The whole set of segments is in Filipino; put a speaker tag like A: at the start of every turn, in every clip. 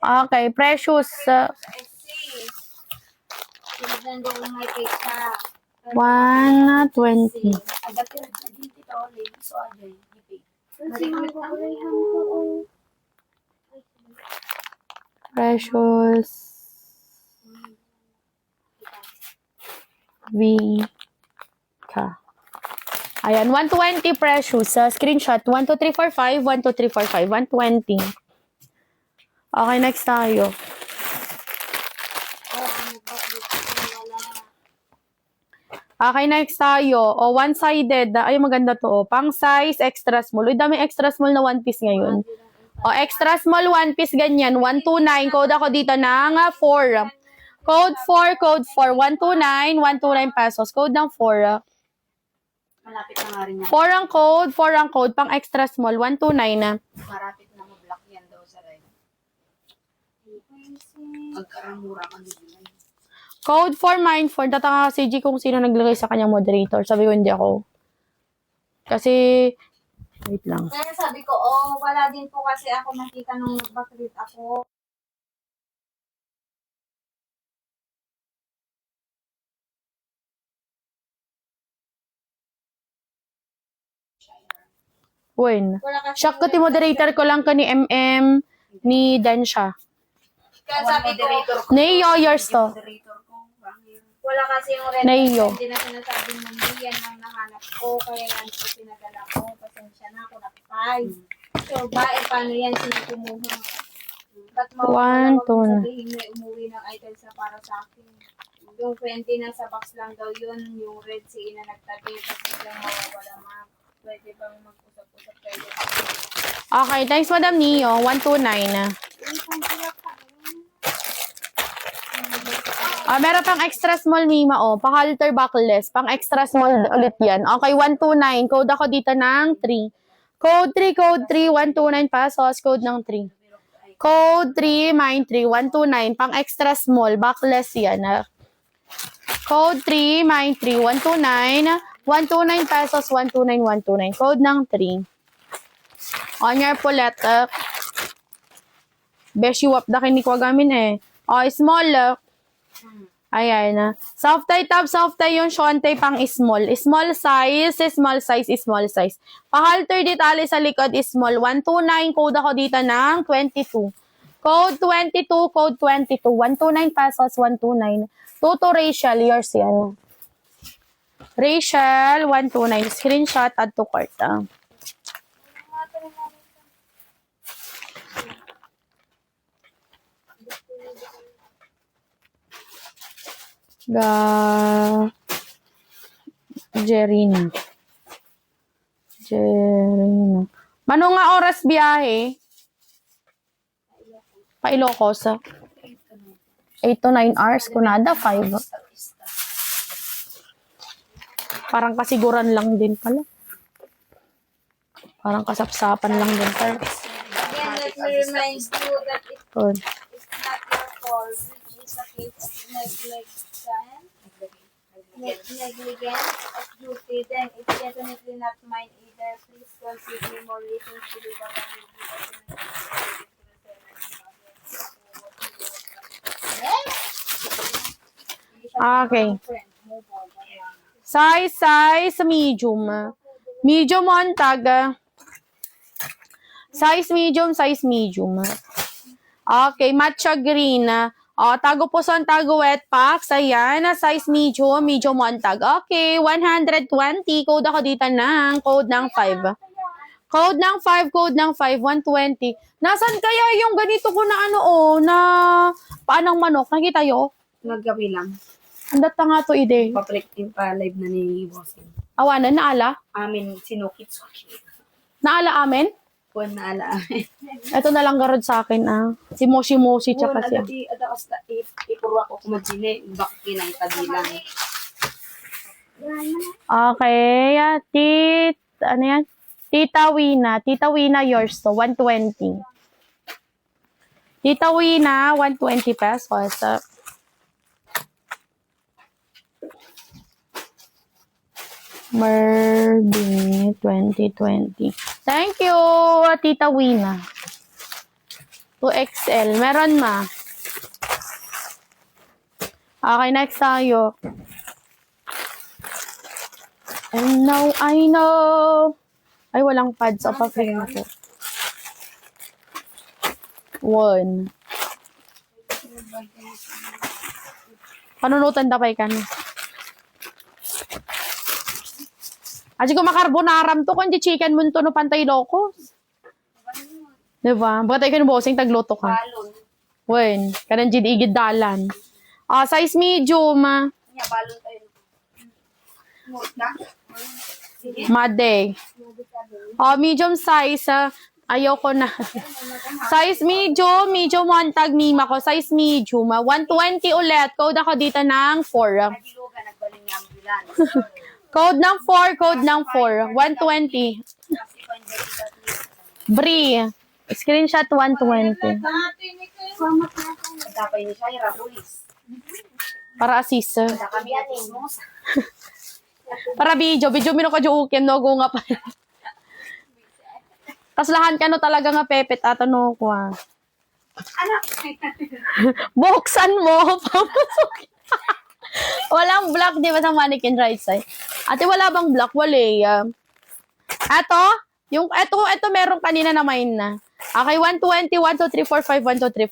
A: Okay, Precious. 120. Precious. Vika. Ayan, 120 Precious. Screenshot. 1, 2, 3, 4, 5. 1, 2, 3, 4, 5. 120. Okay, next tayo. Okay, next tayo. O, one-sided. Ay, maganda to. Pang size, extra small. Uy, dami extra small na one piece ngayon. O, extra small one piece, ganyan. 129. Code ako dito ng 4. Code 4, code 4. 129, 129 pesos. Code ng 4.
B: Malapit na nga rin yan.
A: 4 ang code, 4 ang code. Pang extra small, 129 na.
B: Marapit na mag-block yan daw sa red. Magkaramura ka nila.
A: Code 4 mine 4. Tatanga si G kung sino naglagay sa kanyang moderator. Sabi ko, hindi ako. Kasi, wait lang.
C: Kaya sabi ko, wala din po kasi ako nakita nung backread ako.
A: When?
C: Wala kasi
A: Shock ko, moderator ko lang ka ni MM, ni Dansha.
C: Kaya sabi ko,
A: Neyo, yours to.
B: Moderator ko.
C: wala kasi yung red
A: Naiyo.
C: hindi na sinasabi mo, hindi yan ang nahanap ko, kaya yan po pinadala ko, pasensya na ako nakapay. So, paano yan sino kumuha? Ba't
A: One, two, na.
C: sabihin may umuwi ng item sa para sa akin? Yung 20 na sa box lang daw yun, yung red si Ina nagtabi, tapos biglang mawawala ma. Pwede bang mag-usap-usap kayo?
A: Okay, thanks Madam Neo. 129. Meron pang extra small Mima, pa-halter backless. Pang extra small ulit yan. Okay, 129. Code ako dito ng 3. Code 3, code 3, 129 pesos. Code ng 3. Code 3, mine 3, 129. Pang extra small, backless yan. Code 3, mine 3, 129. 129 pesos, 129, 129. Code ng 3. On your pulet. Beshi wap da kinikwagamin eh. Small. Ayan. Soft tie tab, soft tie yung shonte pang small. Small size, small size, small size. Pa-halter detali sa likod is small. 129, code ako dito ng 22. Code 22, code 22. 129 pesos, 129. Tuto Rachel, yours yan. Rachel, 129. Screenshot, add to cart. Jerina. Mano nga oras biyahe? Pa Ilocos. 8 to 9 hours. Kunada, 5. Parang kasiguran lang din pala. Parang kasapsapan lang din pala.
C: Again, let me remind you that it
A: Good.
C: is not your fault, which is a case of negligence of duty, then it's definitely not mine either. Please consider more reasons to be
A: Okay. Size medium. Medium on tag. Size medium. Okay, matcha green. Tago po son tago wet packs. Ayan, size medium on tag. Okay, 120. Code ako dito ng code ng 5. Code ng 5, 120. Nasaan kaya yung ganito ko na na paanang manok? Nakita yo?
B: Naggabi lang.
A: Andat na nga to ide.
B: Papalik-in pa live na ni Bossing.
A: Awanan, naala?
B: Amin, sinukit suki.
A: Naala amin?
B: Kuwan na ala amin.
A: Ito na lang garod sa akin, Si Moshi tsaka siya.
B: Agad adas na ipurwa ko kumagine. Bakit kinang kabilang.
A: Okay, ano yan? Tita Wina, yours to, 120. Tita Wina, 120 pesos. Merby 2020. Thank you, Tita Wina. 2XL. Meron ma. Okay, next tayo. And now I know. Ay, walang pads. O, pa-frame ako. 1. Panunutan tapay ka na. Aji ko makarbonaram to, kundi chicken mo to no pantay loko. Diba? Baga tayo kinubosing tagluto ka.
B: Balon.
A: Wen, kanang jid igid dalan. Size medium.
B: Nya, balon tayo. Mood na? Sige.
A: Made. Medium size. Ayaw ko na. Size medium one tag mima ko. Size medium. 120 ulit. Code ako dito ng 4.
B: Adiluga, nagbaling yung ambulance.
A: Code ng 4, code ng 4. 120.
B: Kasi pa
A: Bri. Screenshot 120.
B: Tapay ni siya, Rabulis.
A: Para assist.
B: Wala kami at ismosa.
A: Para video mino ka juukin no go nga pa. Tas lahan ka no talaga nga pepet ato no ko.
B: Anak!
A: Buksan mo papasukin. Walang block di ba sa mannequin right side? Ate wala bang block? Wala. Ato, ito meron kanina na mine na. Okay, 120, 1, 2, 3, 4, 5, 1, 2, 3,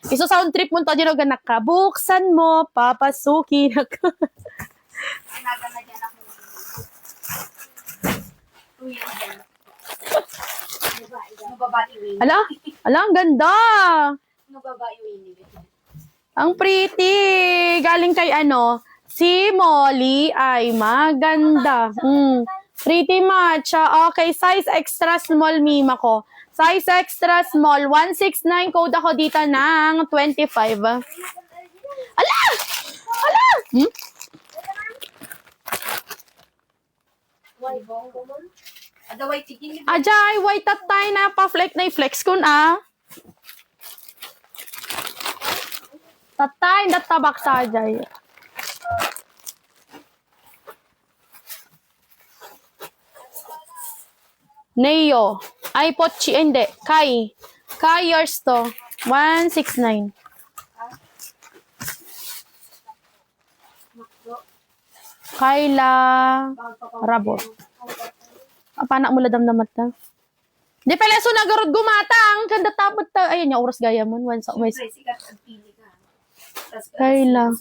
A: 5. Iso sound trip mo to, ganak ka. Buksan mo, papasukin ako.
B: Sinaga na dyan ako. Uy, yan. Ano babae Winnie?
A: Ala, ang ganda.
B: Ano babae Winnie?
A: Ang pretty. Galing kay si Molly ay maganda. Pretty much. Okay, size extra small mima ko. Size extra small, 169 code ako dito ng 25. Ala! Ala!
B: Adaway, tigil.
A: Ajay, white tatay na pa-flex na i-flex kun Tatay, natabak sa ajay. Neo. Ay, Pochi, hindi. Kai, yours to. 169. Kayla Rabo. Panak mo ladam namat na. Di pala so nagarod gumatang. Kanda tapot ta. Ayun niya, oras gaya mo. Once sa umays.
B: Sikat ang pili ka.
A: Kayla.